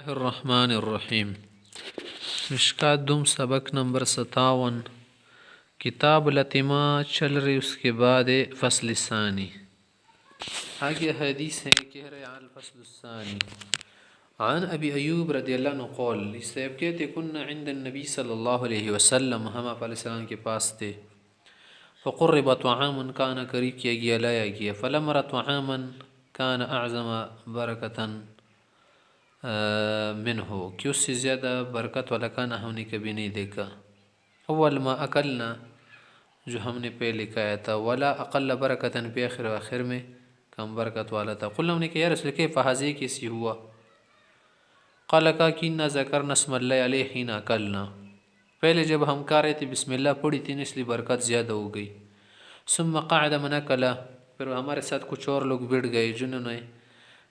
الرحمن الرحیم مشکات دوم سبق نمبر 57 کتاب لطمہ چل رہی، اس کے بعد فصل ثانی آگے حدیث ہے کہہ رہے عن الفصل الثانی عن ابی ایوب رضی اللہ عنہ قول، اس سے کہتے کننا عند النبی صلی اللہ علیہ وسلم، ہم آپ علیہ السلام کے پاس تھے، فقرب طعام کانا قریب کیا گیا، لایا گیا، فلم رأى طعاما کانا اعظم برکتا من ہو، کہ اس سے زیادہ برکت والا کھانا ہم نے کبھی نہیں دیکھا، اول ما اکلنا، جو ہم نے پہلے کھایا تھا، ولا اقل برکتا، پہ آخر میں کم برکت والا تھا۔ قلنا، ہم نے کہا یا رسول اللہ کیف ھذا، کیسی ہوا؟ قال کا کنا ذکرنا اسم اللہ علیہ حین اکلنا، پہلے جب ہم کھا رہے تھے بسم اللہ پڑھی تھی، اس لیے برکت زیادہ ہو گئی۔ ثم قعد من اکلا، پھر ہمارے ساتھ کچھ اور لوگ بیٹھ گئے جنہوں نے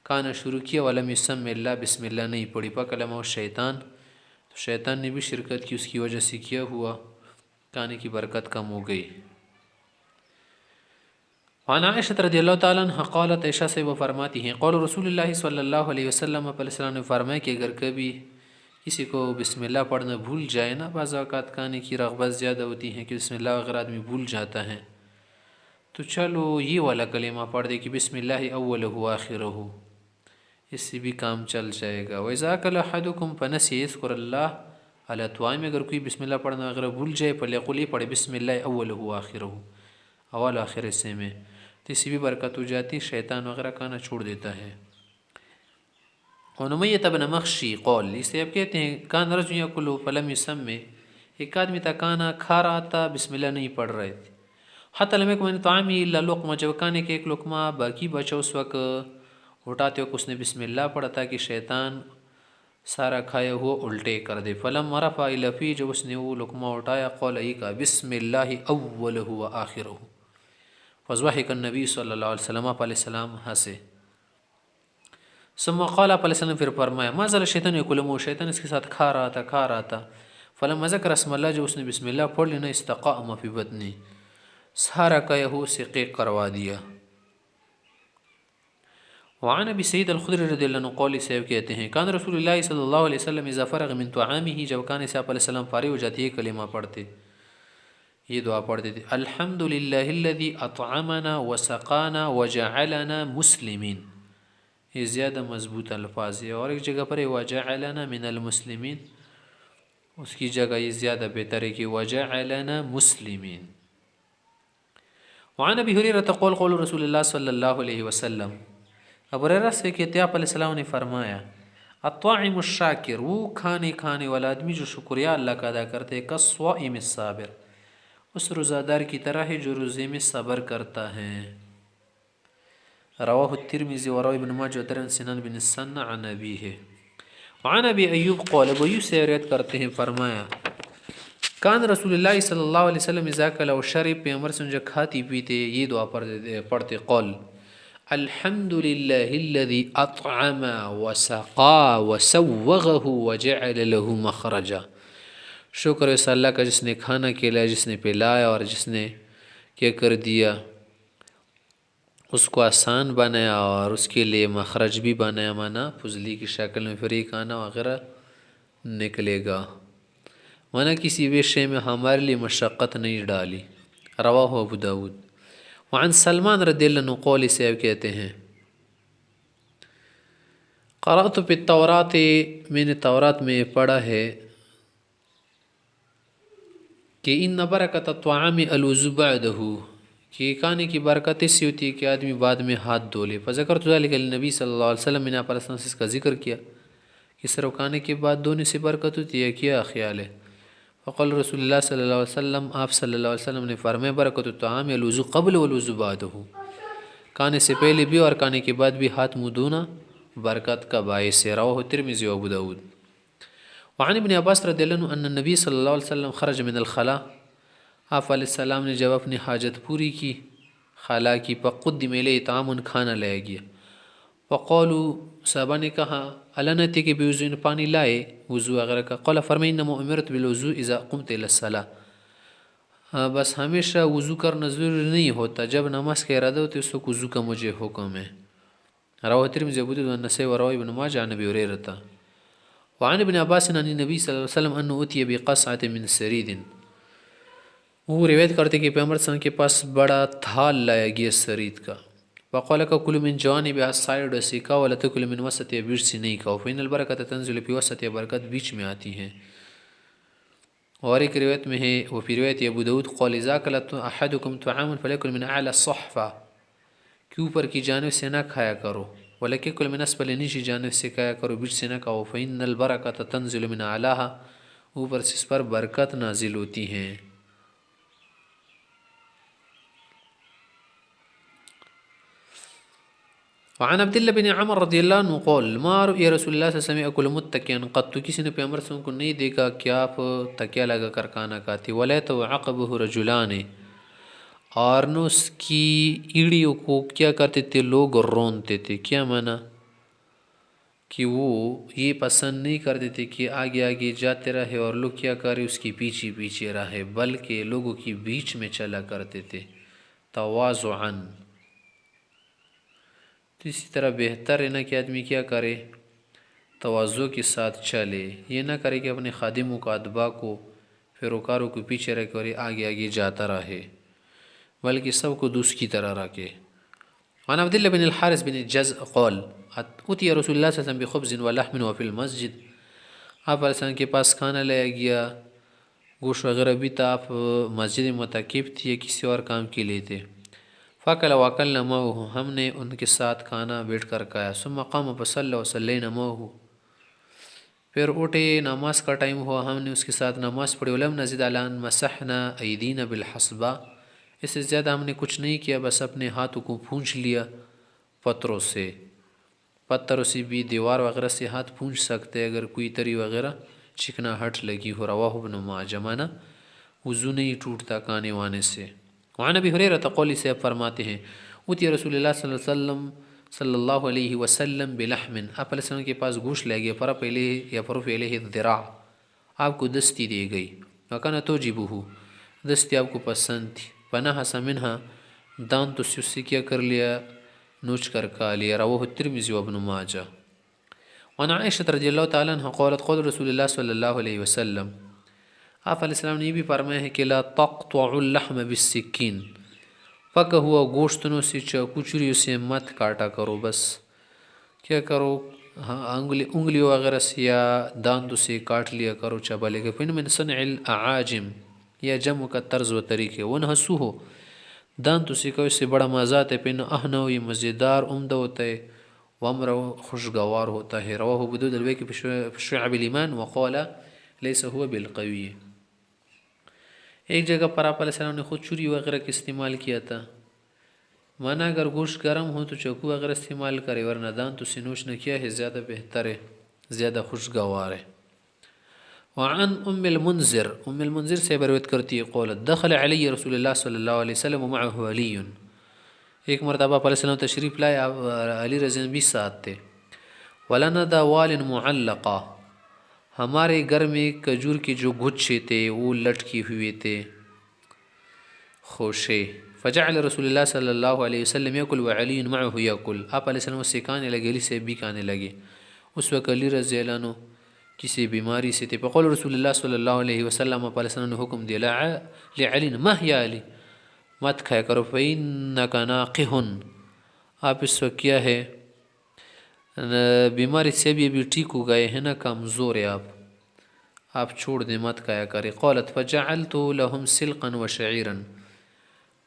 کھانا شروع کیا، ولم یسم اللہ، بسم اللہ نہیں پڑھی، فکلمہ الشیطان، تو شیطان نے بھی شرکت کی، اس کی وجہ سے کیا ہوا، کھانے کی برکت کم ہو گئی۔ وعن عائشہ رضی اللہ تعالیٰ عنہ قالت، عائشہ سے وہ فرماتی ہیں، قول رسول اللہ صلی اللہ علیہ وسلم، علیہ السلام نے فرمایا کہ اگر کبھی کسی کو بسم اللہ پڑھنا بھول جائے نا، بعض اوقات کھانے کی رغبت زیادہ ہوتی ہے کہ بسم اللہ اگر آدمی بھول جاتا ہے تو چلو یہ والا کلمہ پڑھ دے کہ بسم اللہ اولہ آخرہ، اس سے بھی کام چل جائے گا۔ وَإِذَا أَكَلَ أَحَدُكُمْ فَنَسِيَ يَذْكُرَ اللَّهَ عَلَى طَعَامِهِ، اگر کوئی بسم اللہ پڑھنا اگر بھول جائے، فَلْيَقُلْ، یہ پڑھے بسم اللہ اولہ آخرہ، اول آخر حصے میں، تو اس سے بھی برکت ہو جاتی، شیطان وغیرہ کھانا چھوڑ دیتا ہے۔ ونمیۃ بن مخشی قول، اس سے اب کہتے ہیں کان رجل یأکل فلم یسمِ، ایک آدمی تھا کھانا کھا رہا تھا بسم اللہ نہیں پڑھ رہے تھے، حتی لم یکن من طعامہ الا لقمہ، جب کھانے کے ایک لقمہ باقی بچا، اس وقت اٹھاتے وقت اس نے بسم اللہ پڑھا تھا کہ شیطان سارا کھایا ہوا الٹے کر دے۔ فلما رفع الی فیہ، جب اس نے وہ لقمہ اٹھایا، قول، ای کہا بسم اللہ اولہ وآخرہ، فضحک النبی صلی اللہ علیہ وسلم، آپ علیہ السلام ہنسے۔ ثم قال، آپ علیہ السلام پھر فرمایا، ما زال الشیطان یکلمہ، شیطان اس کے ساتھ کھا رہا تھا، فلما ذکر اسم اللہ، جو اس نے بسم اللہ پڑھ لینا، استقام فی بطنی، سارا کھایا ہوا سے قیق کروا دیا۔ وعن ابی سعید الخدری رضی اللہ عنہ قول، سے کہتے ہیں کان رسول اللہ صلی اللہ علیہ وسلم اذا فرغ من طعامہ، جب کھانے سے آپ علیہ السلام فارغ ہو جاتے، یہ کلمہ پڑھتے، یہ دعا پڑھتے تھے، الحمد للہ الذی اطعمنا وسقانا وجعلنا مسلمین، یہ زیادہ مضبوط الفاظ ہے، اور ایک جگہ پر ہے وجعلنا من المسلمین، اس کی جگہ یہ زیادہ بہتر ہے کہ وجعلنا مسلمین۔ وعن ابی ہریرہ قول، قول رسول اللہ صلی اللہ علیہ وسلم، ابو ہریرہ سے کہتے آپ علیہ السلام نے فرمایا، الطاعم الشاکر، وہ کھانے والا آدمی جو شکریہ اللہ کا ادا کرتے، کالصائم الصابر، اس روزہ دار کی طرح ہے جو روزے میں صبر کرتا ہے۔ رواہ الترمذی ورواه ابن ماجہ وترمذی سنن بن السنہ عن ابیہ۔ وعن ابی ایوب قول، ابو ایوب سے روایت کرتے ہیں فرمایا، کان رسول اللہ صلی اللہ علیہ وسلم اذا اکل وشرب، پیغمبر سے جو کھاتی پیتے یہ دعا پڑھتے، قول الحمد للہ الذی اطعم وسقا وسوغہ وجعل له مخرجا، شکر ہے اللہ کا جس نے کھانا کھلایا، جس نے پلایا، اور جس نے کیا کر دیا، اس کو آسان بنایا اور اس کے لیے مخرج بھی بنایا، مانا فضلی کی شکل میں پھر یہ کھانا وغیرہ نکلے گا، مانا کسی بھی شے میں ہمارے لیے مشقت نہیں ڈالی۔ رواہ ابو داود۔ وعن سلمان رضی اللہ عنہ قول، سے کہتے ہیں قرأت فی التوراۃ، میں نے تورات میں پڑھا ہے کہ ان برکت الطعام الوضوء بعدہ، کہ کھانے کی برکت اس سے ہوتی ہے کہ آدمی بعد میں ہاتھ دھو لے۔ فذکرت ذلک للنبی صلی اللہ علیہ وسلم، میں نے آپ علیہ السلام سے اس کا ذکر کیا کہ صرف کھانے کے بعد دھونے سے برکت ہوتی ہے، کیا خیال ہے؟ فقال رسول اللہ صلی اللہ علیہ وسلم، آپ صلی اللہ علیہ وسلم نے فرمایا، برکت الطعام الوضوء قبل والوضوء بعدہ، کھانے سے پہلے بھی اور کھانے کے بعد بھی ہاتھ منہ دھونا برکت کا باعث ہے۔ رواہ ترمذی و ابو داود۔ وعن ابن عباس رضی اللہ عنہ ان النبی صلی اللہ علیہ وسلم خرج من الخلاء، آپ علیہ السلام نے جب اپنی حاجت پوری کی، خلا کی، فقدم الیہ طعام، کھانا لایا گیا، فقالوا، صحابہ نے کہا، الا نأتیک بوضوء، پانی لائے وضو وغیرہ کا، قال فرمایا، انما امرت بالوضوء اذا قمت الى الصلاة، بس ہمیشہ وضو کرنا ضروری نہیں ہوتا، جب نماز کا ارادہ ہوتا ہے اس وقت وضو کا مجھے حکم ہے۔ رواہ ترمذی ابو داود والنسائی ورواه ابن ماجہ عن ابی ہریرہ۔ وعن ابن عباس عن النبی صلی اللہ علیہ وسلم انه اتي بقصعة من سرید، وہ روایت کرتے کہ پیغمبر صلی اللہ علیہ وسلم کے پاس بڑا تھال لایا گیا سرید کا. فقال کا کل من جوانبها سائڈ سے کا ولا تکل من وسط، بیچ سے نہیں کھاؤ، فإن البرکۃ تنزل فی وسط، برکت بیچ میں آتی ہیں. اور ایک روایت میں ہے، وہ فی روایت ابو داود قال اذا اکلت احدکم طعاما فلیکل من اعلی الصحفہ، کہ اوپر کی جانب سے نہ کھایا کرو، ولیکل من اسفل، نیچی جانب سے کھایا کرو، بیچ سے نہ کھاؤ. فإن البرکۃ تنزل من اعلیها، اوپر سے اس پر برکت نازل ہوتی ہیں. وعن عبداللہ بن عمر رضی اللہ عنہ قول ما رؤی رسول اللہ صلی اللہ علیہ وسلم اکل متکئا قط، تو کسی نے پیغمبر صلی اللہ علیہ وسلم کو نہیں دیکھا کہ آپ تکیہ لگا کر کھانا کھاتے. ولا توعقبه رجلان، اور نہ اس کی ایڑیوں کو کیا کرتے تھے لوگ رونتے تھے. کیا معنی کہ وہ یہ پسند نہیں کرتے تھے کہ آگے آگے جاتے رہے اور لوگ کیا کرے اس کی پیچھے پیچھے رہے، بلکہ لوگوں کی بیچ میں چلا کرتے تھے تواضعاً. تو اسی طرح بہتر ہے نا کہ آدمی کیا کرے، تواضع کے ساتھ چلے، یہ نہ کرے کہ اپنے خادموں کو اتباع کو پیروکاروں کو پیچھے رکھ کر آگے آگے جاتا رہے، بلکہ سب کو دوست کی طرح رکھے. عن عبداللہ بن الحارث بن جز قول اتي رسول اللہ صلی اللہ علیہ وسلم بخبز ولحم وفی المسجد، آپ علیہ السلام کے پاس کھانا لایا گیا، گوشت وغیرہ بھی تھا، آپ مسجد متعاقب تھی یا کسی اور کام کے لیے تھے. فاکل واکلنا معه، ہم نے ان کے ساتھ کھانا بیٹھ کر کھایا. ثم قام فصلى وصلينا معه، پھر اٹھے، نماز کا ٹائم ہوا، ہم نے اس کے ساتھ نماز پڑھی. ولم نزد على ان مسحنا ایدینا بالحصبہ، اس سے زیادہ ہم نے کچھ نہیں کیا، بس اپنے ہاتھوں کو پونچھ لیا پتھروں سے. پتھروں سے بھی دیوار وغیرہ سے ہاتھ پونچھ سکتے اگر کوئی تری وغیرہ چکنا ہٹ لگی ہو. رواہ ابن ماجہ، مانا وضو نہیں ٹوٹتا کھانے وانے سے. وعن ابی ہریرہ قولی سے فرماتے ہیں اوتی رسول اللہ صلی اللہ علیہ وسلم بلحم، آپ علیہ السلام کے پاس گوشت لے گئے، فرف الیہ الذراع، آپ کو دستی دی گئی. وکانا توجبہ، دستی آپ کو پسند تھی. فنحس منہا، دان تو سے اس سے کیا کر لیا، نوچ کر کھا لیا. رواہ الترمذی و ابن ماجہ. وعن عائشہ رضی اللہ تعالیٰ عنہ قولت قول رسول اللہ صلی اللہ علیہ وسلم، آپ علیہ السلام نے یہ بھی فرمایا ہے کہ لا تقطعوا اللحم بالسکین، پکا ہوا گوشتنوں سے چاقو چریوں سے مت کاٹا کرو، بس کیا کرو، انگلی وغیرہ سے یا داندوں سے کاٹ لیا کرو چبالے کے. فإن من صنع الاعاجم، یا جمع کا طرز و طریقے. ونحسو ہو، داندوں سے کوئی سے بڑا مزہ آتا ہے. فإن اہنو، یہ مزیدار عمدہ ہوتا ہے، وامرو خوشگوار ہوتا ہے. رواہ ابو داؤد البیہقی فی شعب الایمان وقال لیس هو بالقوی. ایک جگہ پر آپ علیہ السلام نے خود چوری وغیرہ کا استعمال کیا تھا، مانا اگر گوشت گرم ہو تو چاقو وغیرہ استعمال کرے، ورنہ دان تو سنوش نہ کیا ہے زیادہ بہتر ہے، زیادہ خوشگوار ہے. وعن ام المنذر سے روایت کرتی ہے قولت دخل علی رسول اللہ صلی اللہ علیہ وسلم ومعه علی، ایک مرتبہ علیہ السلام تشریف لائے، علی رضی اللہ بھی ساتھ تھے. ولنا دوال معلقہ، ہمارے گھر میں کھجور کے جو گچھے تھے وہ لٹکی ہوئے تھے، خوشے. فجعل رسول اللہ صلی اللہ علیہ وسلم یاکل وعلی معه یاکل، آپ علیہ السلام سے کھانے لگے، علی سے بھی کھانے لگے. اس وقت علی رضی اللہ عنہ کسی بیماری سے تھے. فقال رسول اللہ صلی اللہ علیہ وسلم، آپ علیہ السلام نے حکم دیا لعلی، مہ یا علی، مت کھایا کرو، فإنک ناقح، آپ اس وقت کیا ہے، بیماری سے بھی ابھی ٹھیک ہو گئے ہیں نا، کمزور ہے آپ چھوڑ دیں، مت کھایا کرے. قالت فجعلت لهم سلقا وشعیرا،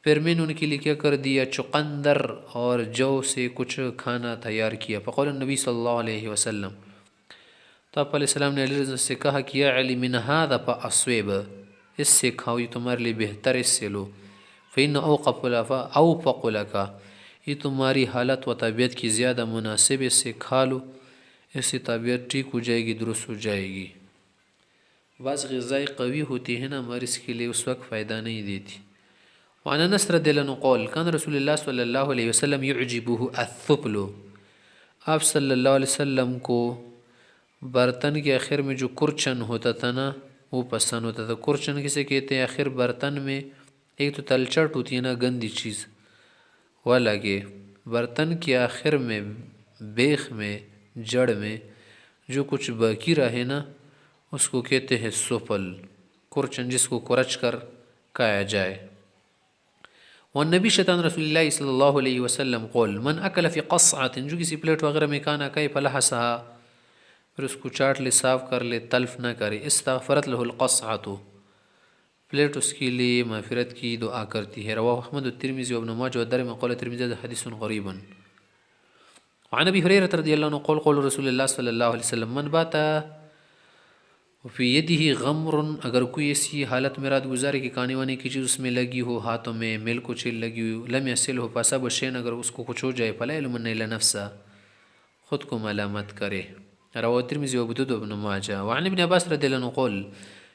پھر میں نے ان کے لیے کیا کر دیا، چقندر اور جو سے کچھ کھانا تیار کیا. فقال النبی صلی اللہ علیہ وسلم، تو آپ علیہ السلام نے علی رضی سے کہا کہ یا علی من هذا فاصوب، اس سے کھاؤ، یہ تمہارے لیے بہتر، اس سے لو. فإن اوفق لک، یہ تمہاری حالت و طبیعت کی زیادہ مناسب، اس سے کھا لو، اس سے طبیعت ٹھیک ہو جائے گی، درست ہو جائے گی. بعض غذائیں قوی ہوتی ہیں نا، مگر اس کے لیے اس وقت فائدہ نہیں دیتی. وعن انس رضی اللہ عنہ قول کان رسول اللہ صلی اللہ علیہ وسلم یعجبہ الثقل، آپ صلی اللہ علیہ وسلم کو برتن کے آخر میں جو کرچن ہوتا تھا نا وہ پسند ہوتا تھا. کرچن کسے کہتے ہیں؟ آخر برتن میں ایک تو تلچٹ ہوتی ہے نا، گندی چیز وہ لگے، برتن کے آخر میں بیخ میں جڑ میں جو کچھ باقی رہے نا اس کو کہتے ہیں سفل، کرچن جس کو کرچ کر کھایا جائے۔ والنبی شیطان رسول اللہ صلی اللہ علیہ وسلم قول من اکل فی قصعۃ، جو کسی پلیٹ وغیرہ میں کھانا کھائے فلحسها، پھر اس کو چاٹ لے، صاف کر لے، تلف نہ کرے، استغفرت له القصعۃ، پلیٹ اس کے لیے مغفرت کی دعا کرتی ہے۔ رواہ احمد الترمذی وابن ماجہ والدارمی قال الترمذی حدیث غریب۔ وعن ابی ہریرہ رضی اللہ عنہ قال قول رسول اللہ صلی اللہ علیہ وسلم من بات فی یدہ غمر، اگر کوئی ایسی حالت میں رات گزارے کہ کھانے وانے کی چیز اس میں لگی ہو، ہاتھوں میں میل کو چیل لگی ہو، لم یصلہ فاصاب شیئا، اگر اس کو کچھ ہو جائے، فلا یلومن الا نفسہ، خود کو ملامت کرے۔ رواه الترمذي وابو داود وابن ماجه۔ وعن ابن عباس رضي الله عنه قال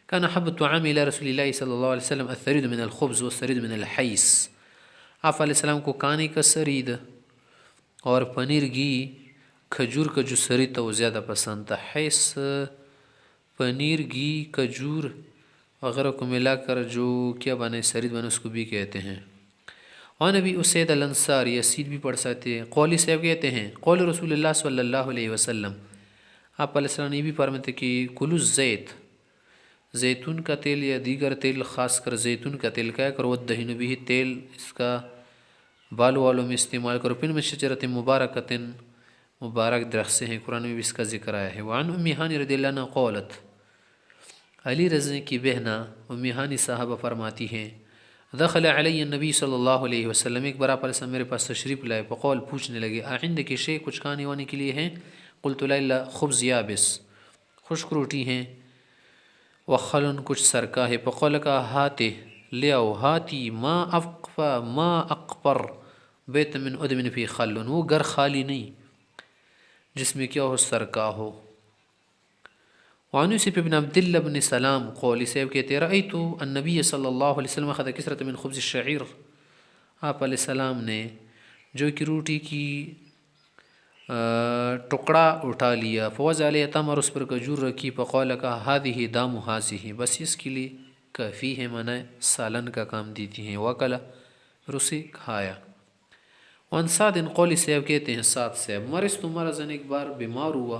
كان حب الطعام الى رسول الله صلى الله عليه وسلم الثريد من الخبز والثريد من الحیث، آپ علیہ السلام کو کھانے کا سرید اور پنیر گھی کھجور کا جو سرید تھا وہ زیادہ پسند تھا۔ حیث پنیر گھی کھجور وغیرہ کو ملا کر جو کیا بنے سرید بنے اس کو بھی کہتے ہیں۔ اور نبی اسید الانصاری، اسید بھی پڑھ سکتے ہیں، قولی صاحب کہتے ہیں قول رسول اللہ صلی اللہ علیہ وسلم، آپ علیہ السلام نے بھی فرماتے کہ کلو الزیت، زیتون کا تیل یا دیگر تیل، خاص کر زیتون کا تیل کیا کرو، دہن بھی تیل اس کا بالوں والوں میں استعمال کرو، پن میں شجرت مبارکۃ، مبارک درخت سے ہیں، قرآن میں بھی اس کا ذکر آیا ہے۔ وعن ام ہانی رضی اللہ عنہ قولت، علی رضی کی بہنہ ام ہانی صاحبہ فرماتی ہیں دخل علی النبی صلی اللہ علیہ وسلم، ایک بار آپ علیہ السلام میرے پاس تشریف لائے، فقول پوچھنے لگے عندک شیء، کچھ کھانے وانے کے لیے ہیں؟ قلت لا الا خبز یابس، خشک روٹی ہیں، وخل کچھ سرکہ ہے، فقول کا ہاتے لے آؤ، ہاتی ما اقفا ما اقبر بیت من ادمن فی خل، وہ گھر خالی نہیں جس میں کیا ہو سرکہ ہو۔ وعن یوسف بن عبد اللہ بن سلام قول صاحب کہتے رأیت النبی صلی اللہ علیہ وسلم اخذ کسرۃ من خبز الشعیر، آپ علیہ السلام نے جو کہ روٹی کی ٹکڑا اٹھا لیا، فوضع علیہ تمر، اس پر کھجور رکھی، فقال کا هذه دام هذه، بس اس کے لیے کافی ہے، منع سالن کا کام دیتی ہیں، وکلا، پھر اسے کھایا۔ وان سعد قول صاحب کہتے ہیں سعد صاحب مرضت مرضاً، ایک بار بیمار ہوا،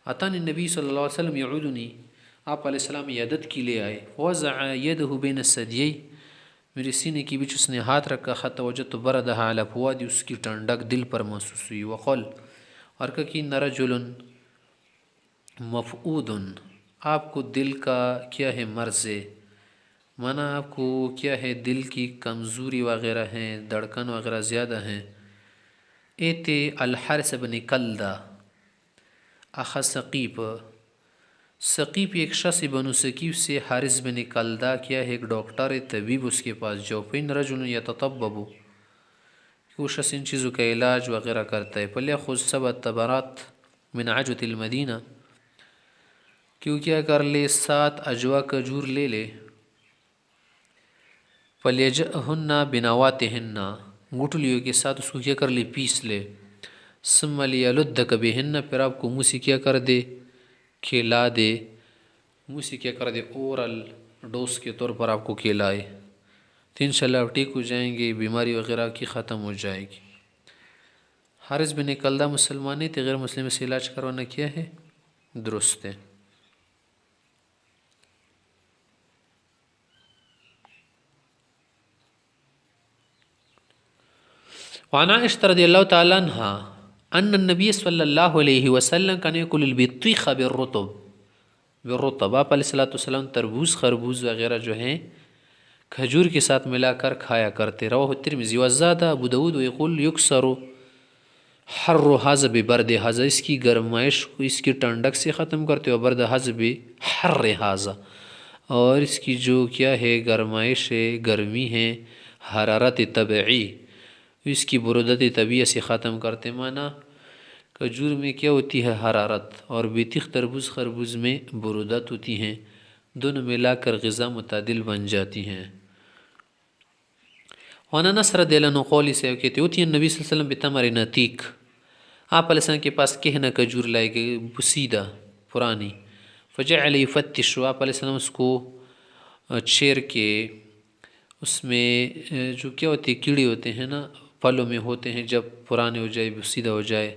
اتانی النبی صلی اللہ علیہ وسلم یعودنی، آپ علیہ السلام عیادت کی لے آئے، وضع یدہ بین الثدیی، میرے سینے کے بیچ اس نے ہاتھ رکھا، حتی وجدت بردها علی فؤادی، اس کی ٹھنڈک دل پر محسوس ہوئی، وقال، اور کہا کہ ان رجل مفعود، آپ کو دل کا کیا ہے مرض ہے، مانا آپ کو کیا ہے دل کی کمزوری وغیرہ ہیں، دھڑکن وغیرہ زیادہ ہیں۔ ایتے الحارث بن کلدہ اخا ثقیف، ثقیف ایک شخص بنو ثقیف سے حارث بن کلدہ کیا ہے ایک ڈاکٹر ہے، طبیب، اس کے پاس جاؤ، فإن رجل یتطبب، وہ شخص ان چیزوں کا علاج وغیرہ کرتا ہے، فلیأخذ 7 تمرات من عجوة المدینہ، کیوں کیا کر لے 7 اجوا کھجور لے لے، فلیجأہن بنواتہن، گٹلیوں کے ساتھ اس کو کیا کر لے پیس لے، ثم لیلدک بہن، پھر آپ کو منہ سے کیا کر دے کھلا دے، منہ سے کیا کر دے اورل ڈوز کے طور پر آپ کو کھلائے، تو انشاءاللہ آپ ٹھیک ہو جائیں گے، بیماری وغیرہ کی ختم ہو جائے گی۔ حارث بن کلدہ مسلمان نہیں تھے، غیر مسلم سے علاج کروانا کیا ہے درست ہے۔ وعن عائشہ رضی اللہ تعالیٰ عنہ ان النبی صلی اللہ علیہ وسلم کان یاکل البطیخ بالرطب، آپ علیہ السلام تربوز خربوز وغیرہ جو ہیں کھجور کے ساتھ ملا کر کھایا کرتے۔ رواہ الترمذی وزاد ابو داود ویقول یکسر حر ھذا ببرد ھذا، اس کی گرمائش کو اس کی ٹھنڈک سے ختم کرتے ہو، برد ھذا بحر ھذا، اور اس کی جو کیا ہے گرمائش ہے، گرمی ہے، حرارت طبعی، اس کی برودت طبیعہ سے ختم کرتے، مانا کھجور میں کیا ہوتی ہے حرارت، اور بطیخ تربوز خربوز میں برودت ہوتی ہیں، دونوں ملا کر غذا متعدل بن جاتی ہیں۔ وعن انس رضی اللہ عنہ قولی سے کہتے اوتی النبی صلی اللہ علیہ وسلم بتمر نتیک، آپ علیہ السلام کے پاس کہنا کھجور لائے گئے بسیدہ پرانی، فجعل یفتش، آپ علیہ السلام اس کو چھیر کے اس میں جو کیا ہوتے کیڑے ہوتے ہیں نا پھلوں میں ہوتے ہیں، جب پرانے ہو جائے بسیدہ ہو جائے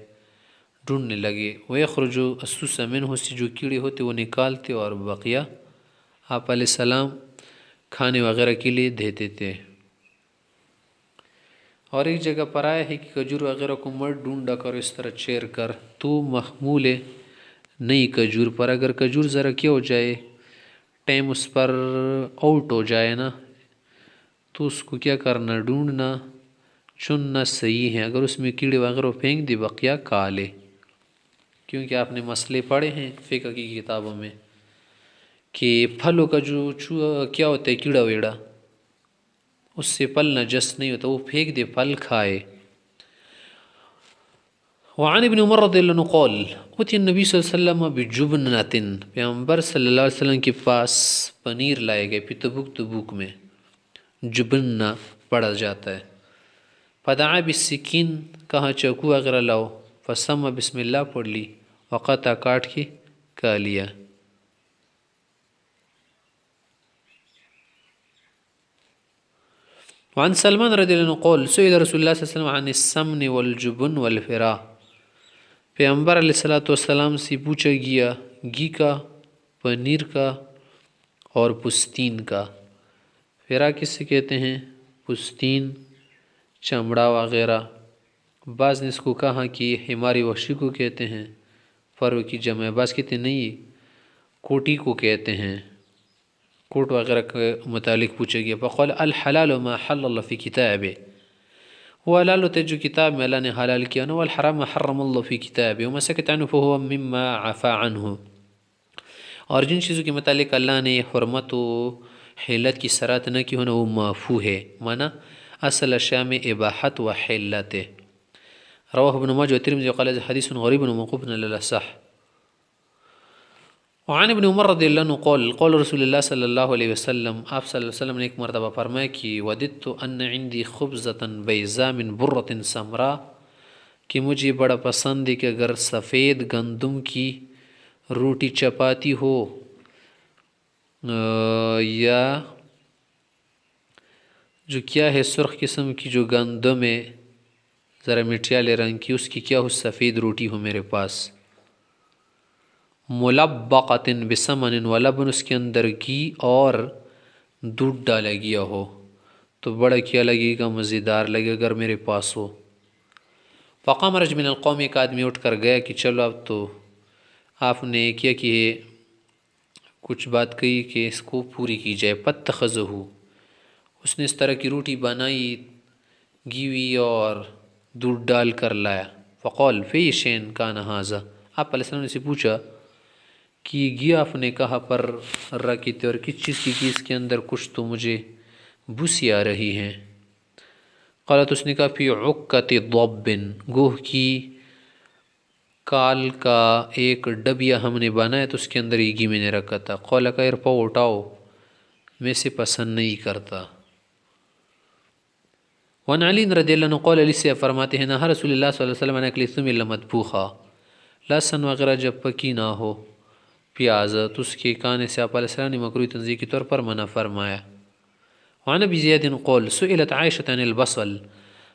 ڈھونڈنے لگے، ویخرج السوس منہ، سے جو کیڑے ہوتے وہ نکالتے اور بقیہ آپ علیہ السلام کھانے وغیرہ کے لیے دیتے تھے۔ اور ایک جگہ پر آیا ہے کہ کھجور وغیرہ کو مت ڈھونڈا کر اس طرح چیر کر، تو محمول ہے نئی کھجور پر۔ اگر کھجور ذرا کیا ہو جائے، ٹائم اس پر آؤٹ ہو جائے نا، تو اس کو کیا کرنا، ڈھونڈنا چننا صحیح ہے۔ اگر اس میں کیڑے وغیرہ پھینک دے بقیہ کھا لے، کیونکہ آپ نے مسئلے پڑھے ہیں فقہ کی کتابوں میں کہ پھلوں کا جو کیا ہوتا ہے کیڑا ویڑا، اس سے پھل نجس نہیں ہوتا، وہ پھینک دے پھل کھائے۔ وعن ابن عمر رضی اللہ عنہ قال اتي النبی صلی اللہ علیہ وسلم بجبنۃ، پیغمبر صلی اللہ علیہ وسلم کے پاس پنیر لائے گئے، تبوک میں جبنہ پڑھا جاتا ہے۔ فدعا بالسکین، کہاں چاقو وغیرہ لاؤ، فسمى بسم اللہ پڑھ لی، وقطع کاٹ کے کھا لیا۔ وعن سلمان رضی اللہ عنہ قال سئل رسول اللہ صلی اللہ علیہ وسلم عن السمن والجبن والفرا، پیغمبر علیہ الصلوۃ والسلام سے پوچھا گیا گھی کا، پنیر کا اور پستین کا۔ فرا کس سے کہتے ہیں؟ پستین، چمڑا وغیرہ۔ بعض نے اس کو کہا کہ حماری وحشی کو کہتے ہیں، فرو کی جمع۔ بعض کہتے ہیں نہیں، کوٹی کو کہتے ہیں، کوٹ وغیرہ کے متعلق پوچھا گیا۔ فقال الحلال ما حل اللہ فی کتابہ، وہ حلال ہوتے جو کتاب میں اللہ نے حلال کیا نا، والحرام ما حرم اللہ فی کتابہ وما سکت عنہ فهو مما عفا عنہ، اور جن چیزوں کے متعلق اللہ نے حرمت و حلت کی صراحت نہ کی ہونا وہ معفو ہے، مانا اصل اشیاء میں اباحت و حلت ہے۔ رواہ ابن ماجہ و ترمذی وقال حدیث غریب وموقوف علی الاصح۔ وعن ابن عمر رضی اللہ عنہ قال قال رسول اللہ صلی اللہ علیہ وسلم، آپ صلی اللہ علیہ وسلم نے ایک مرتبہ فرمایا کہ وددت ان عندي خبزة بیضاء من برة سمراء، کہ مجھے بڑا پسند ہے کہ اگر سفید گندم کی روٹی چپاتی ہو یا جو کیا ہے سرخ قسم کی جو گندم ہے ذرا مٹیالے رنگ کی، اس کی کیا ہو سفید روٹی ہو میرے پاس، ملبقۃ بسمن ولبن، اس کے اندر گھی اور دودھ ڈالا گیا ہو تو بڑا کیا لگے گا، مزیدار لگے اگر میرے پاس ہو۔ فقام رجل من القوم، ایک آدمی اٹھ کر گیا کہ چلو اب تو آپ نے کیا کہ کچھ بات کہی کہ اس کو پوری کی جائے۔ فاتخذہ، اس نے اس طرح کی روٹی بنائی گھی وی اور دودھ ڈال کر لایا۔ فقال فی شین کان ھذا، آپ علیہ السلام نے سے پوچھا کہ گھی آپ نے کہاں پر رکھی تھی اور کس چیز کی، اس کے اندر کچھ تو مجھے بوسی آ رہی ہیں۔ قالت، اس نے کہا فی عکۃ ضب، گوہ کی کال کا ایک ڈبیہ ہم نے بنایا تو اس کے اندر یہ گھی میں نے رکھا تھا۔ قال کا ارفعوا، اٹھاؤ، میں سے پسند نہیں کرتا۔ وعن علی رضی اللہ عنہ قال، علی سے فرماتے ہیں نہا رسول اللہ صلی اللہ علیہ وسلم عن اکل الثوم الا مطبوخا، لہسن وغیرہ جب پکی نہ ہو، پیاز، تو اس کے کھانے سے آپ علیہ السلام نے مکروہ تنزیہ کے طور پر منع فرمایا۔ وعن ابی زیاد قال سئلت عائشة عن البصل،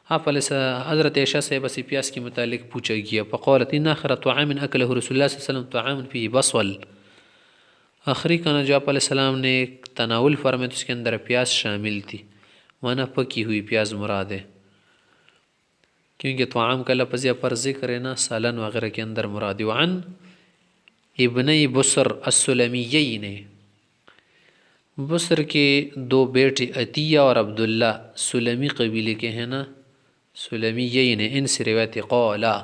آپ علیہ السلام حضرت عائشہ صاحبہ سے پیاز کے متعلق پوچھا گیا۔ فقالت ان آخر طعام اکلہ رسول اللہ صلی اللہ علیہ وسلم طعام فیہ بصل، آخری کھانا جو آپ علیہ السلام نے تناول فرمایا تو اس کے اندر پیاز شامل تھی، مانا پکی ہوئی پیاز مراد ہے، کیونکہ طعام کا لفظ یا پر ذکر ہے نا، سالن وغیرہ کے اندر مراد ہے۔ وعن ابنی بصر السلمیین، بصر کے دو بیٹے عطیہ اور عبداللہ سلمی قبیلے کے ہیں نا، سلمیین، ان سے روایت قولا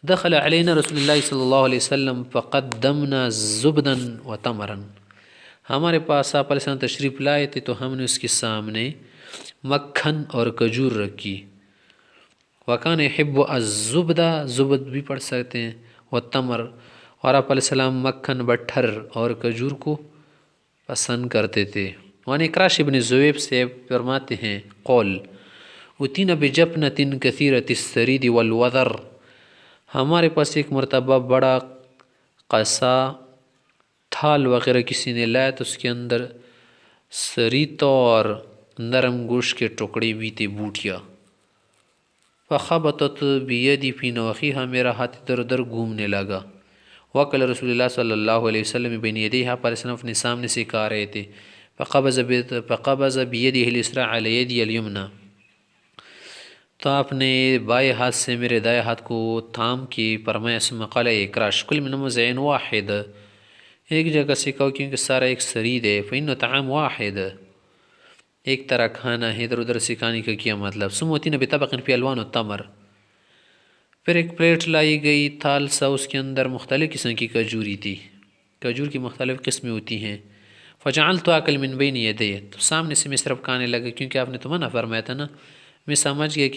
دخل علینا رسول اللہ صلی اللہ علیہ وسلم فقدمنا زبدا و تمرا، ہمارے پاس آپ علیہ السلام تشریف لائے تھے تو ہم نے اس کے سامنے مکھن اور کھجور رکھی۔ وکان یحب الزبدہ، زبد بھی پڑھ سکتے ہیں، والتمر، اور آپ علیہ السلام مکھن، بٹھر اور کھجور کو پسند کرتے تھے۔ وعن اکراش ابن زویب سے فرماتے ہیں قول اتینا بجفنۃ کثیرۃ الثرید والوذر، ہمارے پاس ایک مرتبہ بڑا قصا تھال وغیرہ کسی نے لایا تو اس کے اندر سریت اور نرم گوشت کے ٹکڑے بھی تھے، بوٹیا۔ فخبطت بیدی فی نوخیہا، میرا ہاتھ ادھر ادھر گھومنے لگا. وکل رسول اللہ صلی اللہ علیہ وسلم بین یدیہا، پر اسلام اپنے سامنے سے کھا رہے تھے. فقبض بیدہ الیسری علی یدی الیمنی، تو آپ نے بائیں ہاتھ سے میرے دائیں ہاتھ کو تھام کے فرمایا ثم قال اقراش کل من مضع واحد، ایک جگہ سے کھاؤ کیونکہ سارا ایک سرید ہے. فإنه طعام واحد، ایک طرح کھانا ہے. ادھر ادھر سے کھانے کا کیا مطلب. ثم اتینا بطبق فی الوان التمر، پھر ایک پلیٹ لائی گئی تھال سا، اس کے اندر مختلف قسم کی کھجوری تھی. کھجور کی مختلف قسمیں ہوتی ہیں. فجعلت آکل من بین یدی، تو سامنے سے میں صرف کھانے لگا کیونکہ آپ نے تو منع فرمایا تھا نا. میں سمجھ گیا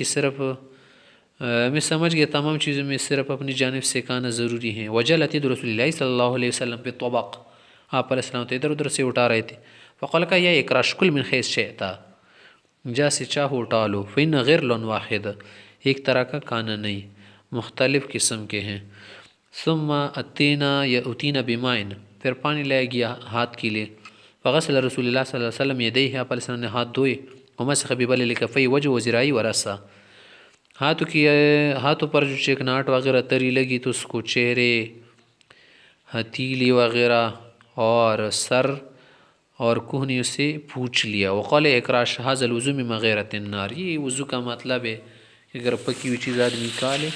کہ تمام چیزوں میں صرف اپنی جانب سے کھانا ضروری ہے. وجلت ید رسول اللہ صلی اللہ علیہ وسلم پہ طبق، آپ علیہ السلام تو ادھر ادھر سے اٹھا رہے تھے. فقال کا یا اقراش کل من خیس شئتا، جیسے چاہو اٹھا لو. فإن غیر لون واحد، ایک طرح کا کھانا نہیں، مختلف قسم کے ہیں. ثم اتینا بمائن، پھر پانی لایا گیا ہاتھ کے لیے. فغسل رسول اللہ صلی اللہ علیہ وسلم یدیہ، آپ علیہ السلام نے ہاتھ دھوئے. ومسح ببلل کفیہ وجہ وذراعی ورأسہ، ہاتھوں پر جو چکناٹ وغیرہ تری لگی تو اس کو چہرے، ہتھیلی وغیرہ اور سر اور کوہنیوں سے پوچھ لیا. وقال اقراش ھذا الوضوء من مغیرۃ النار، یہ وضو کا مطلب ہے کہ اگر پکی ہوئی چیز آدمی کھا لے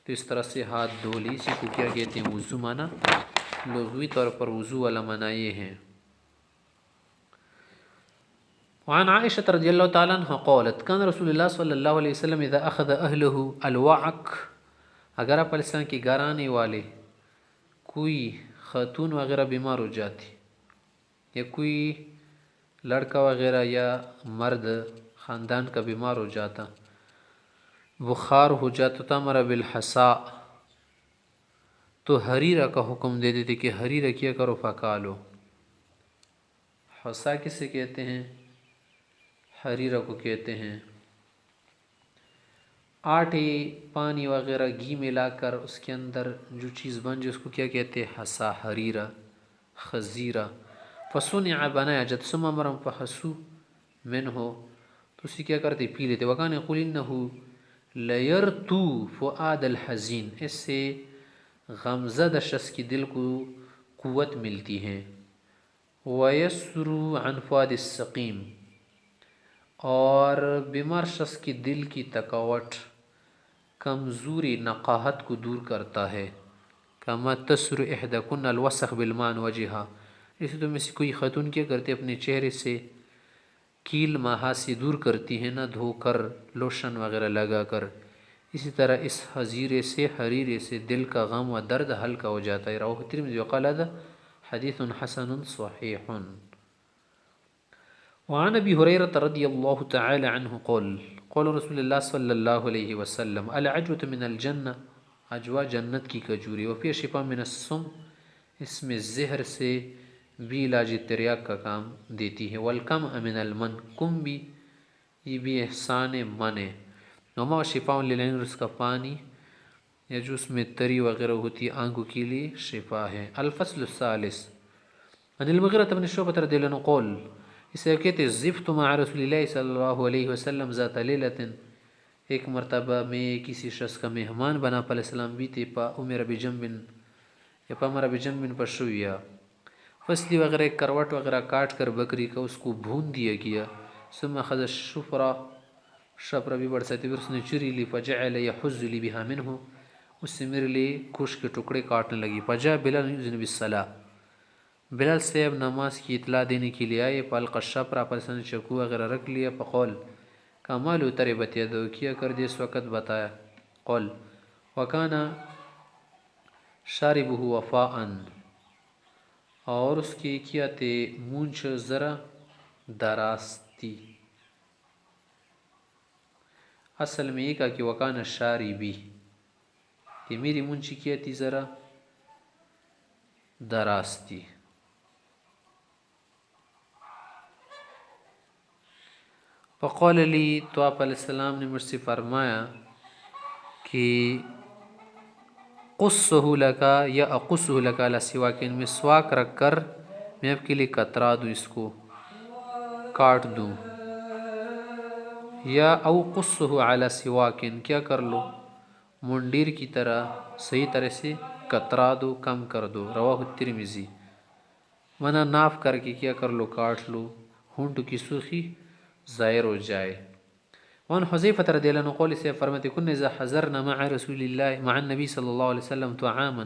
تو اس طرح سے ہاتھ دھو لی. اسی کو کیا کہتے ہیں وضو. مانا لغوی طور پر وضو والا معنی یہ ہے. وعن عائشة رضی اللہ تعالیٰ عنہ قالت کان رسول اللہ صلی اللہ علیہ وسلم اذا اخذ اہلہ الوعک، اگر آپ علیہ السلام کے گھر آنے والے کوئی خاتون وغیرہ بیمار ہو جاتی، یا کوئی لڑکا وغیرہ یا مرد خاندان کا بیمار ہو جاتا، بخار ہو جاتا، تامر بالحصاء، تو حریرہ کا حکم دے دیتے کہ حریرہ کیا کرو پکالو. حصا کسے کہتے ہیں؟ حریرہ کو کہتے ہیں. آٹے، پانی وغیرہ، گھی ملا کر اس کے اندر جو چیز بن جائے اس کو کیا کہتے ہیں؟ حصا، حریرہ، خزیرہ. فصنع، بنایا جت ثم امرهم فحسوا منه، تو اسی کیا کرتے پی لیتے. وکان یقول انه لیرتو فؤاد الحزین، اس سے غمزدہ شخص کی دل کو قوت ملتی ہے. ویسر عن فؤاد السقیم، اور بیمار شخص کی دل کی تکاوٹ، کمزوری، نقاہت کو دور کرتا ہے. کما تسر احدکن الوسخ بالماء وجہا، اسی تو میں سے کوئی خاتون کیا کرتے اپنے چہرے سے کیل ماہاسی دور کرتی ہے نا، دھو کر لوشن وغیرہ لگا کر. اسی طرح اس حزیرے سے، حریرے سے دل کا غم و درد ہلکا ہو جاتا ہے. رواه الترمذی وقال هذا حدیث حسن صحیح. وعن ابی ہریرہ رضی اللہ تعالی عنہ قال قال رسول اللہ صلی اللہ علیہ وسلم العجوة من الجنہ، عجوہ جنت کی کھجوری. وفی شفاء من السم، اس میں زہر سے بھی علاج تریاق کا کام دیتی ہے. والکم من المن، کم بھی یہ بھی احسان من ہے. وما شفاء للعین، اس کا پانی یا جو اس میں تری وغیرہ ہوتی ہے آنکھوں کے لیے شفا ہے. الفصل الثالث عن المغیرة بن شعبۃ رضی اللہ عنہ قول، اسے کہتے زفت مع رسول اللہ صلی اللہ علیہ وسلم ذات لیلۃ، ایک مرتبہ میں کسی شخص کا مہمان بنا، علیہ السلام بھی تھے. پا امر بجنب، یا پا امر بجنب پشویا، فصلی وغیرہ ایک کروٹ وغیرہ کاٹ کر بکری کا اس کو بھون دیا گیا. ثم اخذ الشفرہ، شفرہ بھی بڑھ سکتے، پھر اس نے چری لی. فجعل یحز لی بها منہ، اس سے میرے لیے گوشت کے ٹکڑے کاٹنے لگی. فجاء بلال یؤذن بالصلاۃ، بلال صاحب نماز کی اطلاع دینے کے لیے آئے. فالقى الشفرہ، پر نے چکو وغیرہ رکھ لیا. فقال کمال تربت یدہ، کیا کر دے اس وقت بتایا. قال وکان شاربہ وفاء، اور اس کی کیا تھے مونچھ ذرا دراستی. اصل میں یہ کہا کہ وکان شاربی، کہ میری مونچھی کیا تھی ذرا دراستی. فقال لی، تو آپ علیہ السلام نے مجھ سے فرمایا کہ قصہ لکا یا اقصہ لکا علی سواک، ان میں سواک رکھ کر میں آپ کے لیے کترا دوں، اس کو کاٹ دوں. یا او قصہ علی سواکن، کیا کر لو منڈیر کی طرح صحیح طرح سے کترا دو، کم کر دو، رواہ ترمذی، منع ناف کر کے کیا کر لو کاٹ لو، ہونٹ کی سوخی ظاہر ہو جائے۔ وان حذیفہ رضی اللہ عنہ قول سے فرماتے کن اذا حضرنا مع رسول اللہ مع النبی صلی اللہ علیہ وسلم طعاما،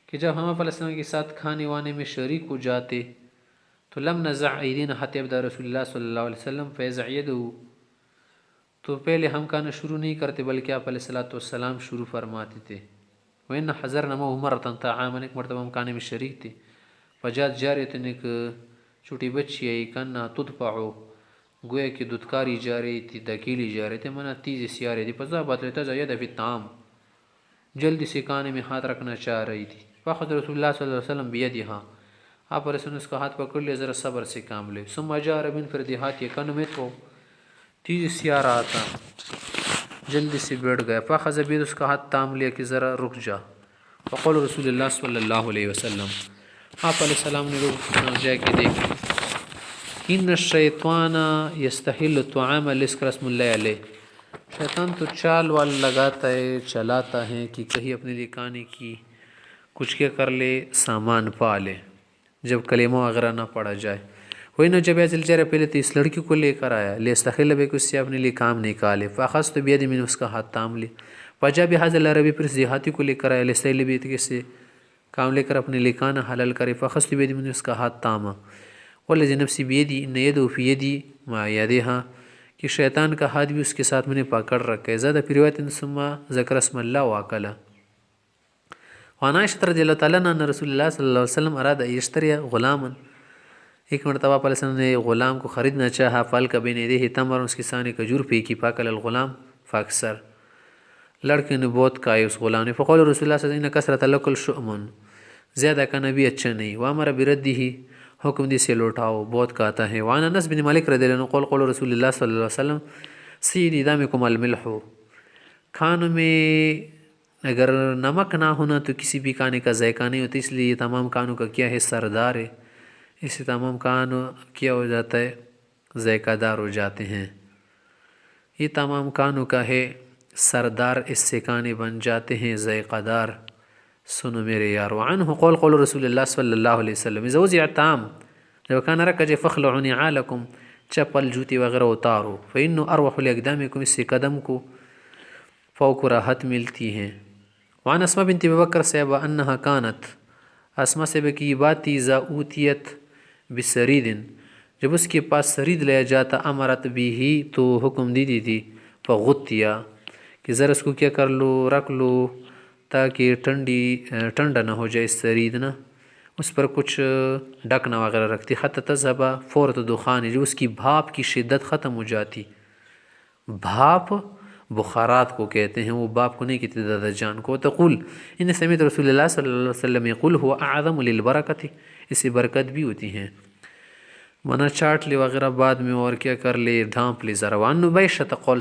کہ جب ہم صلی اللہ کے ساتھ کھانے وانے میں شریک ہو جاتے تو لم نزع ایدینا حتی ابدا رسول اللہ صلی اللہ علیہ وسلم فیضع یدہ، تو پہلے ہم کھانا شروع نہیں کرتے بلکہ آپ علیہ السلام شروع فرماتے تھے۔ وَإِنَّ حَضَرْنَا مَعَهُ مَرَّةً طَعَامًا، ایک مرتبہ ہم کھانے میں شریک تھے، فجات جاریۃ، ایک چھوٹی بچی آئی، کنا تدفعو، گویا کہ دودکاری جا رہی تھی، دھکیلی جا رہی تھی، منع تیزی سے آ رہی تھی، فذهبت لتضع يدها في الطعام، جلدی سے کھانے میں ہاتھ رکھنا چاہ رہی تھی، فاخذ رسول اللہ صلی اللہ علیہ وسلم بیدها، آپ علیہ السلام نے اس کا ہاتھ پکڑ لیا، ذرا صبر سے کام لے، ثم جار من فردیہات، یہ کن میں تو تیزی سے آ رہا تھا، جلدی سے بیٹھ گیا، فاخذ بید، اس کا ہاتھ تام لیا کہ ذرا رک جا، فقول رسول اللہ صلی اللہ علیہ وسلم، آپ علیہ السلام نے رک جا کے دیکھ، ان الشیطان یستحل الطعام لذکر اسم اللہ علیہ، شیطان تو چال وال لگاتا ہے، چلاتا ہے کہ کہیں اپنے لیے کھانے کی کچھ کیا کر لے، سامان پا لے، جب کلمہ وغیرہ نہ پڑھا جائے۔ وہی نہ جب ایسے چہرے پہلے تو اس لڑکی کو لے کر آیا، لیستحل بہ، اس سے اپنے لیے کام نکالے، فاخذت بید من، اس کا ہاتھ تام لے، فجاء بہذا العربی، پھر اس دیہاتی کو لے کر آیا، لیستحل بہ، کہ سے کام لے کر اپنے لیے کھانا حلال کرے، فاخذت بید من، اس کا ہاتھ تاما، والذی نفسی بیدی ان یدہ فی یدی مع یدہا، کہ شیطان کا ہاتھ بھی اس کے ساتھ میں نے پکڑ رکھا ہے، زیادہ فی روایت ثم ذکر اسم اللہ واکلا۔ وعن عائشہ رضی اللہ تعالیٰ عنہ ان رسول اللہ صلی اللہ علیہ وسلم اراد ان یشتری غلاما، ایک مرتبہ آپ علیہ السلام نے غلام کو خریدنا چاہا، فالق بین یدیہ تمر، اس کے سامنے کھجور پھینکی، فاکل الغلام فاکثر، لڑکے نے بہت کھائے اس غلام نے، فقول رسول اللہ صلی اللہ علیہ وسلم ان کثرۃ الاکل شؤم، زیادہ کھانا بھی اچھا نہیں، وامر بردہ، حکم دی سے لوٹاؤ، بہت کھاتا ہے۔ وعن انس بن مالک رضی اللہ عنہ قول قول رسول اللہ صلی اللہ علیہ وسلم سید ادامکم الملح، کھانوں میں اگر نمک نہ ہونا تو کسی بھی کھانے کا ذائقہ نہیں ہوتا، اس لیے یہ تمام کھانوں کا کیا ہے، سردار ہے، اس سے تمام کھانوں کیا ہو جاتا ہے، ذائقہ دار ہو جاتے ہیں، یہ تمام کھانوں کا ہے سردار، اس سے کھانے بن جاتے ہیں ذائقہ دار۔ سنو میرے یار، وعنہ قول قول رسول اللہ صلی اللہ علیہ وسلم اذا وضع الطعام، جب کھانا رکھا جائے، فخلعوا نعالکم، چپل جوتی وغیرہ اتارو، فإنه اروح لاقدامکم، اس سے قدم کو فوق راحت ملتی ہیں۔ وعن اسماء بنت ابی بکر صحابہ انہا کانت، اسماء صحابہ کی یہ بات تھی، اذا اوتیت بسرید، جب اس کے پاس سرید لیا جاتا، امرت بھی تو حکم دی تھی، فغطیا، کہ ذرا اس کو کیا کر لو، رکھ لو، تاکہ ٹھنڈا نہ ہو جائے سرید نا، اس پر کچھ ڈھکنا وغیرہ رکھتی، حتی تذہب فورت دخان، جو اس کی بھاپ کی شدت ختم ہو جاتی، بھاپ بخارات کو کہتے ہیں، وہ باپ کو نہیں کہتے، دادا جان کو۔ تقول ان سمیت رسول اللہ صلی اللہ علیہ وسلم یقول هو اعظم للبرکت، اس سے برکت بھی ہوتی ہیں، منع چاٹ لے وغیرہ بعد میں اور کیا کر لے، ڈھانپ لے ذرا۔ وان نبیشۃ قول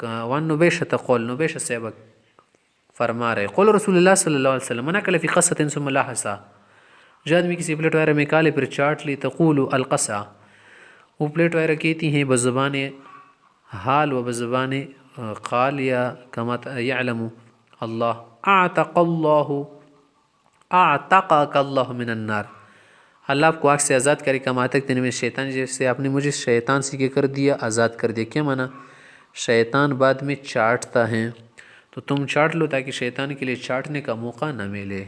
وان نبیشۃ قول، نبیشۃ صحابہ فرما رہے، قول رسول اللہ صلی اللہ علیہ وسلم من اکل فی قصۃ ثم لحسا، جو آدمی کسی پلیٹ وغیرہ میں کالے پھر چاٹ لی، تقول القصع، وہ پلیٹ وغیرہ کہتی ہیں بزبان حال و بزبان قال، یا کما یعلم اللہ، اعتقک اللہ من النار، اللہ آپ کو آگ سے آزاد کرے، کما تک تین میں شیطان، جیسے آپ نے مجھے شیطان سے کیا کر دیا، آزاد کر دیا۔ کیا مانا، شیطان بعد میں چاٹتا ہے تو تم چاٹ لو تاکہ شیطان کے لیے چاٹنے کا موقع نہ ملے۔